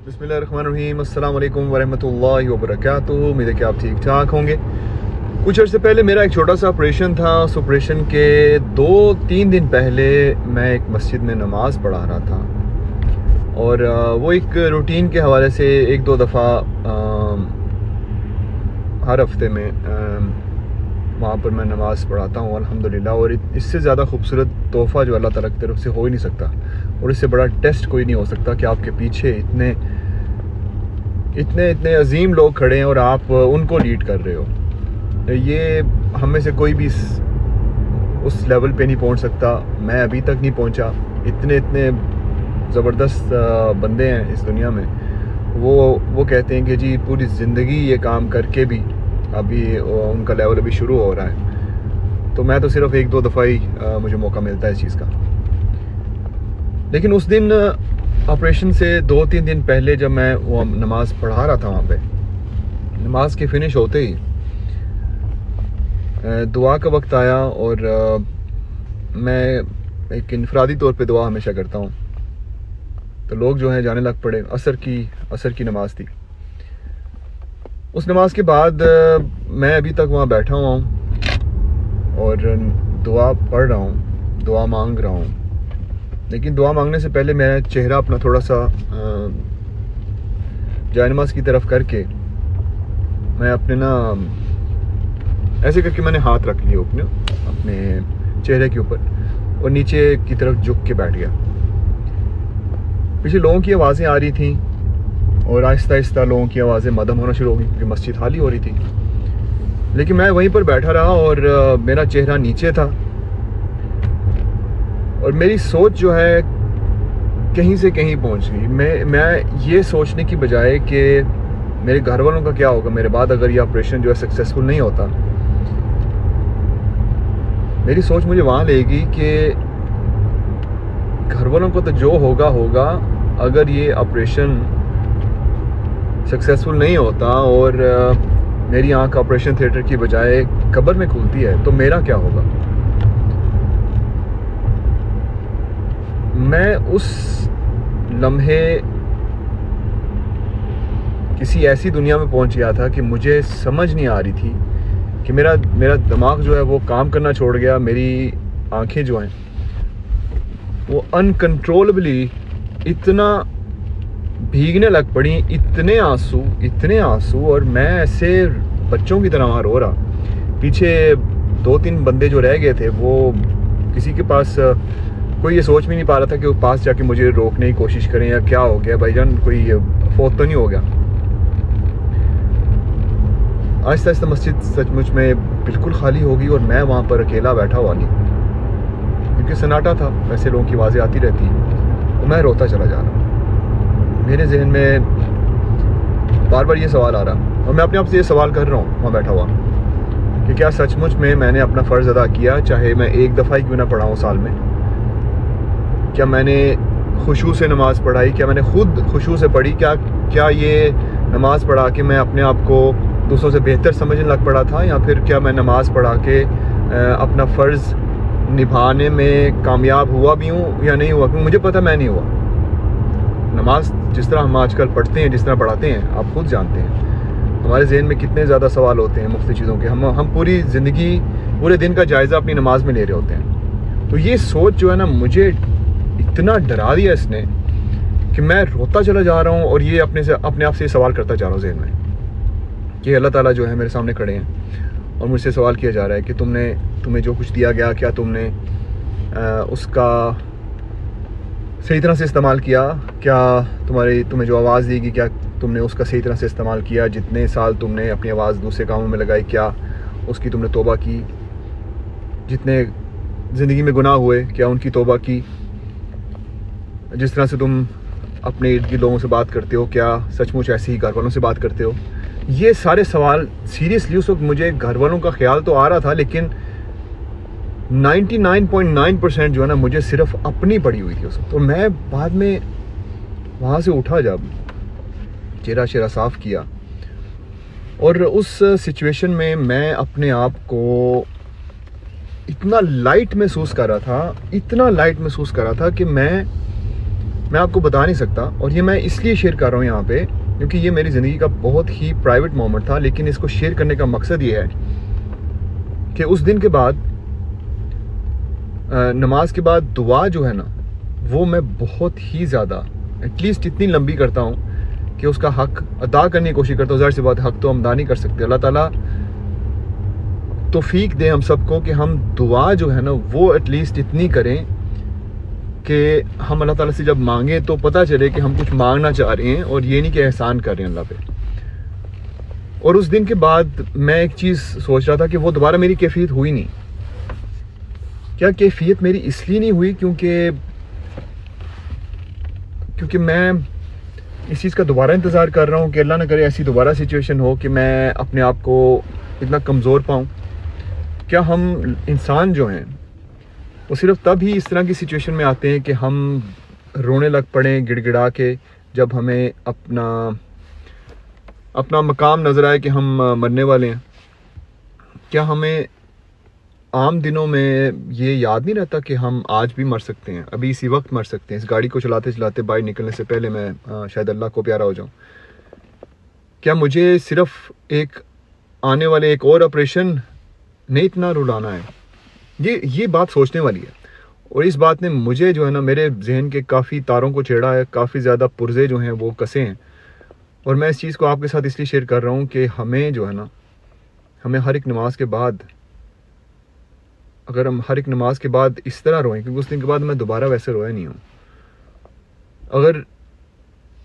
बिस्मिल्लाहिर्रहमानिर्रहीम, अस्सलाम वालेकुम वरहमतुल्लाहि वबरकातुहू। उम्मीद है कि आप ठीक ठाक होंगे। कुछ अर्से पहले मेरा एक छोटा सा ऑपरेशन था। उस ऑपरेशन के 2-3 दिन पहले मैं एक मस्जिद में नमाज़ पढ़ा रहा था और वो एक रूटीन के हवाले से 1-2 दफ़ा हर हफ्ते में वहाँ पर मैं नमाज़ पढ़ाता हूँ अल्हम्दुलिल्लाह। और इससे ज़्यादा खूबसूरत तोहफ़ा जो अल्लाह ताला की तरफ से हो ही नहीं सकता और इससे बड़ा टेस्ट कोई नहीं हो सकता कि आपके पीछे इतने इतने इतने अजीम लोग खड़े हैं और आप उनको लीड कर रहे हो। ये हम में से कोई भी उस लेवल पे नहीं पहुँच सकता। मैं अभी तक नहीं पहुँचा। इतने इतने ज़बरदस्त बंदे हैं इस दुनिया में। वो कहते हैं कि जी पूरी ज़िंदगी ये काम करके भी अभी उनका लेवल अभी शुरू हो रहा है। तो मैं तो सिर्फ 1-2 दफ़ा ही मुझे मौका मिलता है इस चीज़ का। लेकिन उस दिन ऑपरेशन से 2-3 दिन पहले जब मैं वो नमाज़ पढ़ा रहा था, वहाँ पे नमाज के फिनिश होते ही दुआ का वक्त आया और मैं एक इनफरादी तौर पे दुआ हमेशा करता हूँ। तो लोग जो हैं जाने लग पड़े। असर की नमाज थी। उस नमाज के बाद मैं अभी तक वहाँ बैठा हुआ हूँ और दुआ पढ़ रहा हूँ, दुआ मांग रहा हूँ। लेकिन दुआ मांगने से पहले मैं चेहरा अपना थोड़ा सा जायनमाज की तरफ करके मैं अपने ऐसे करके मैंने हाथ रख लिया अपने चेहरे के ऊपर और नीचे की तरफ झुक के बैठ गया। पीछे लोगों की आवाज़ें आ रही थी और आहिस्ता आहिस्ता लोगों की आवाज़ें मदम होना शुरू हो गई क्योंकि मस्जिद खाली हो रही थी। लेकिन मैं वहीं पर बैठा रहा और मेरा चेहरा नीचे था और मेरी सोच जो है कहीं से कहीं पहुंच गई। मैं ये सोचने की बजाय कि मेरे घर वालों का क्या होगा मेरे बाद अगर ये ऑपरेशन जो है सक्सेसफुल नहीं होता, मेरी सोच मुझे वहाँ ले गई कि घर वालों को तो जो होगा अगर ये ऑपरेशन सक्सेसफुल नहीं होता और मेरी आंख ऑपरेशन थिएटर की बजाय कब्र में खुलती है तो मेरा क्या होगा। मैं उस लम्हे किसी ऐसी दुनिया में पहुंच गया था कि मुझे समझ नहीं आ रही थी कि मेरा दिमाग जो है वो काम करना छोड़ गया। मेरी आंखें जो हैं वो अनकंट्रोलेबली इतना भीगने लग पड़ी, इतने आंसू और मैं ऐसे बच्चों की तरह वहाँ रो रहा। पीछे 2-3 बंदे जो रह गए थे वो किसी के पास कोई ये सोच भी नहीं पा रहा था कि वो पास जाके मुझे रोकने की कोशिश करें या क्या हो गया भाईजान, कोई फौत तो नहीं हो गया। आहिस्ता आहिस्ता मस्जिद सचमुच में बिल्कुल खाली हो गई और मैं वहाँ पर अकेला बैठा हुआ नहीं क्योंकि सन्नाटा था। वैसे लोगों की आवाज़ें आती रहती और मैं रोता चला जा रहा। मेरे जहन में बार बार ये सवाल आ रहा और मैं अपने आप से ये सवाल कर रहा हूँ वहाँ बैठा हुआ कि क्या सचमुच में मैंने अपना फ़र्ज़ अदा किया, चाहे मैं एक दफ़ा ही क्यों ना पढ़ाऊँ साल में। क्या मैंने खुशू से नमाज़ पढ़ाई, क्या मैंने खुद खुशू से पढ़ी, क्या ये नमाज़ पढ़ा के मैं अपने आप को दूसरों से बेहतर समझने लग पड़ा था, या फिर क्या मैं नमाज़ पढ़ा के अपना फ़र्ज़ निभाने में कामयाब हुआ भी हूँ या नहीं हुआ। क्योंकि मुझे पता मैं नहीं हुआ। नमाज जिस तरह हम आजकल पढ़ते हैं, जिस तरह पढ़ाते हैं, आप खुद जानते हैं हमारे जहन में कितने ज़्यादा सवाल होते हैं मुख्तलिफ़ चीज़ों के। हम पूरी ज़िंदगी पूरे दिन का जायज़ा अपनी नमाज में ले रहे होते हैं। तो ये सोच जो है ना मुझे इतना डरा दिया इसने कि मैं रोता चला जा रहा हूँ और ये अपने आप से सवाल करता जा रहा हूँ जहन में कि अल्लाह ताला जो है मेरे सामने खड़े हैं और मुझसे सवाल किया जा रहा है कि तुम्हें जो कुछ दिया गया क्या तुमने उसका सही तरह से इस्तेमाल किया, क्या तुम्हें जो आवाज़ दी गई क्या तुमने उसका सही तरह से इस्तेमाल किया, जितने साल तुमने अपनी आवाज़ दूसरे कामों में लगाई क्या उसकी तुमने तौबा की, जितने ज़िंदगी में गुनाह हुए क्या उनकी तौबा की, जिस तरह से तुम अपने इर्द गिर्द लोगों से बात करते हो क्या सचमुच ऐसे ही घर वालों से बात करते हो। ये सारे सवाल सीरियसली उस वक्त मुझे घर वालों का ख्याल तो आ रहा था लेकिन 99.9% जो है ना मुझे सिर्फ अपनी पड़ी हुई थी उस वक्त। तो मैं बाद में वहाँ से उठा, जब चेहरा साफ़ किया और उस सिचुएशन में मैं अपने आप को इतना लाइट महसूस कर रहा था कि मैं मैं आपको बता नहीं सकता, और ये मैं इसलिए शेयर कर रहा हूँ यहाँ पे क्योंकि ये मेरी ज़िंदगी का बहुत ही प्राइवेट मोमेंट था, लेकिन इसको शेयर करने का मकसद ये है कि उस दिन के बाद नमाज के बाद दुआ जो है ना, वो मैं बहुत ही ज़्यादा एटलीस्ट इतनी लंबी करता हूँ कि उसका हक अदा करने की कोशिश करता हूँ। ज़ाहिर सी बात, हक तो हम अदा नहीं कर सकते। अल्लाह ताला तौफीक दे हम सबको कि हम दुआ जो है ना वो एटलीस्ट इतनी करें कि हम अल्लाह ताला से जब मांगे तो पता चले कि हम कुछ मांगना चाह रहे हैं और ये नहीं कि एहसान कर रहे हैं अल्लाह पे। और उस दिन के बाद मैं एक चीज़ सोच रहा था कि वो दोबारा मेरी कैफियत हुई नहीं। क्या कैफियत मेरी इसलिए नहीं हुई क्योंकि मैं इस चीज़ का दोबारा इंतज़ार कर रहा हूँ कि अल्लाह ना करे ऐसी दोबारा सिचुएशन हो कि मैं अपने आप को इतना कमज़ोर पाऊँ। क्या हम इंसान जो हैं वो सिर्फ तब ही इस तरह की सिचुएशन में आते हैं कि हम रोने लग पड़ें गिड़गिड़ा के, जब हमें अपना मकाम नज़र आए कि हम मरने वाले हैं? क्या हमें आम दिनों में ये याद नहीं रहता कि हम आज भी मर सकते हैं, अभी इसी वक्त मर सकते हैं? इस गाड़ी को चलाते चलाते बाहर निकलने से पहले मैं शायद अल्लाह को प्यारा हो जाऊं। क्या मुझे सिर्फ एक आने वाले एक और ऑपरेशन नहीं इतना रुलाना है? ये बात सोचने वाली है, और इस बात ने मुझे जो है ना मेरे जहन के काफ़ी तारों को छेड़ा है, काफ़ी ज़्यादा पुर्जे जो हैं वो कसे हैं। और मैं इस चीज़ को आपके साथ इसलिए शेयर कर रहा हूँ कि हमें जो है ना, हमें हर एक नमाज के बाद, अगर हम हर एक नमाज के बाद इस तरह रोएं, क्योंकि उस दिन के बाद मैं दोबारा वैसे रोया नहीं हूँ। अगर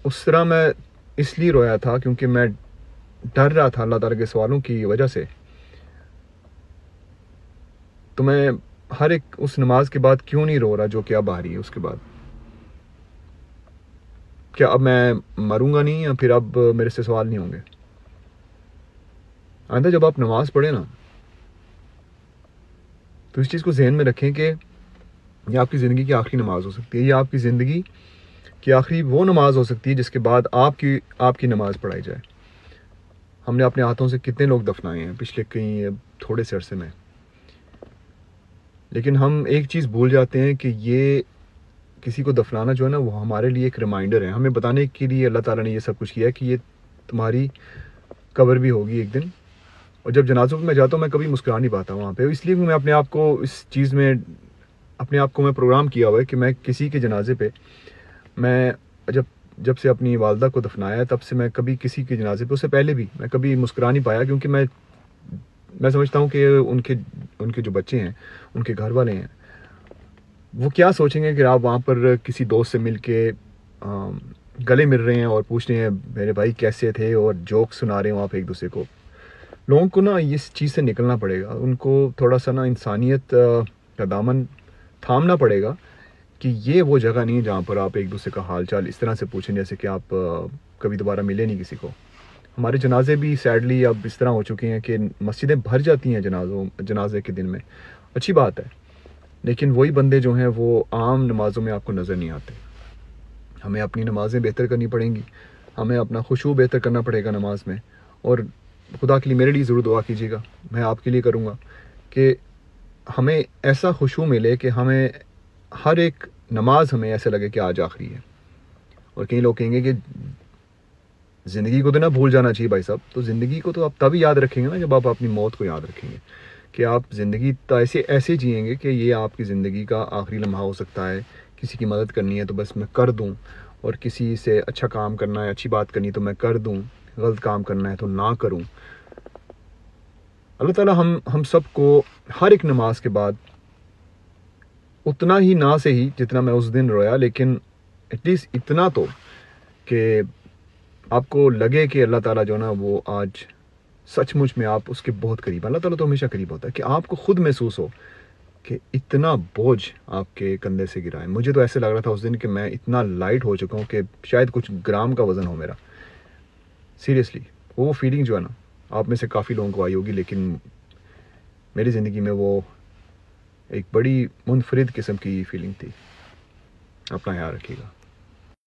उस तरह मैं इसलिए रोया था क्योंकि मैं डर रहा था अल्लाह ताला के सवालों की वजह से, तो मैं हर एक उस नमाज के बाद क्यों नहीं रो रहा जो कि अब आ रही है उसके बाद? क्या अब मैं मरूंगा नहीं, या फिर अब मेरे से सवाल नहीं होंगे? आइंदा जब आप नमाज पढ़े ना, तो इस चीज़ को जहन में रखें कि ये आपकी ज़िंदगी की आखिरी नमाज हो सकती है। ये आपकी ज़िंदगी की आखिरी वो नमाज हो सकती है जिसके बाद आपकी नमाज पढ़ाई जाए। हमने अपने हाथों से कितने लोग दफनाए हैं पिछले कई थोड़े से अरसे में, लेकिन हम एक चीज़ भूल जाते हैं कि ये किसी को दफनाना जो है ना वो हमारे लिए एक रिमाइंडर है, हमें बताने के लिए अल्लाह ताला ने ये सब कुछ किया है कि ये तुम्हारी कब्र भी होगी एक दिन। और जब जनाज़ों में जाता हूँ मैं कभी मुस्कुरा नहीं पाता वहाँ पे, इसलिए मैं अपने आप को इस चीज़ में अपने आप को मैं प्रोग्राम किया हुआ है कि मैं किसी के जनाजे पे, मैं जब से अपनी वालदा को दफनाया है तब से मैं कभी किसी के जनाजे पे, उससे पहले भी मैं कभी मुस्कुरा नहीं पाया, क्योंकि मैं समझता हूँ कि उनके जो बच्चे हैं, उनके घर वाले हैं, वो क्या सोचेंगे कि आप वहाँ पर किसी दोस्त से मिल के गले मिल रहे हैं और पूछ रहे हैं मेरे भाई कैसे थे, और जोक सुना रहे हो आप एक दूसरे को। लोगों को ना इस चीज़ से निकलना पड़ेगा, उनको थोड़ा सा ना इंसानियत का दामन थामना पड़ेगा कि ये वो जगह नहीं है जहाँ पर आप एक दूसरे का हाल चाल इस तरह से पूछें जैसे कि आप कभी दोबारा मिले नहीं किसी को। हमारे जनाजे भी सैडली अब इस तरह हो चुके हैं कि मस्जिदें भर जाती हैं जनाजे के दिन में। अच्छी बात है, लेकिन वही बंदे जो हैं वो आम नमाज़ों में आपको नज़र नहीं आते। हमें अपनी नमाज़ें बेहतर करनी पड़ेंगी, हमें अपना खुशू बेहतर करना पड़ेगा नमाज में। और खुदा के लिए मेरे लिए ज़रूर दुआ कीजिएगा, मैं आपके लिए करूँगा कि हमें ऐसा खुशू मिले कि हमें हर एक नमाज हमें ऐसे लगे कि आज आखिरी है। और कई लोग कहेंगे कि ज़िंदगी को तो ना भूल जाना चाहिए भाई साहब, तो ज़िंदगी को तो आप तभी याद रखेंगे ना जब आप अपनी मौत को याद रखेंगे, कि आप ज़िंदगी तो ऐसे जिएंगे कि ये आपकी ज़िंदगी का आखिरी लम्हा हो सकता है। किसी की मदद करनी है तो बस मैं कर दूं, और किसी से अच्छा काम करना है, अच्छी बात करनी है तो मैं कर दूं, गलत काम करना है तो ना करूं। अल्लाह ताला हम सबको हर एक नमाज के बाद उतना ही ना से ही जितना मैं उस दिन रोया, लेकिन एटलीस्ट इतना तो कि आपको लगे कि अल्लाह ताला जो ना वो आज सचमुच में आप उसके बहुत करीब। अल्लाह ताला तो हमेशा करीब होता है, कि आपको खुद महसूस हो कि इतना बोझ आपके कंधे से गिरा है। मुझे तो ऐसे लग रहा था उस दिन कि मैं इतना लाइट हो चुका हूँ कि शायद कुछ ग्राम का वज़न हो मेरा। सीरियसली वो फीलिंग जो है ना, आप में से काफ़ी लोगों को आई होगी, लेकिन मेरी ज़िंदगी में वो एक बड़ी मुनफरिद किस्म की फीलिंग थी। अपना ख्याल रखिएगा।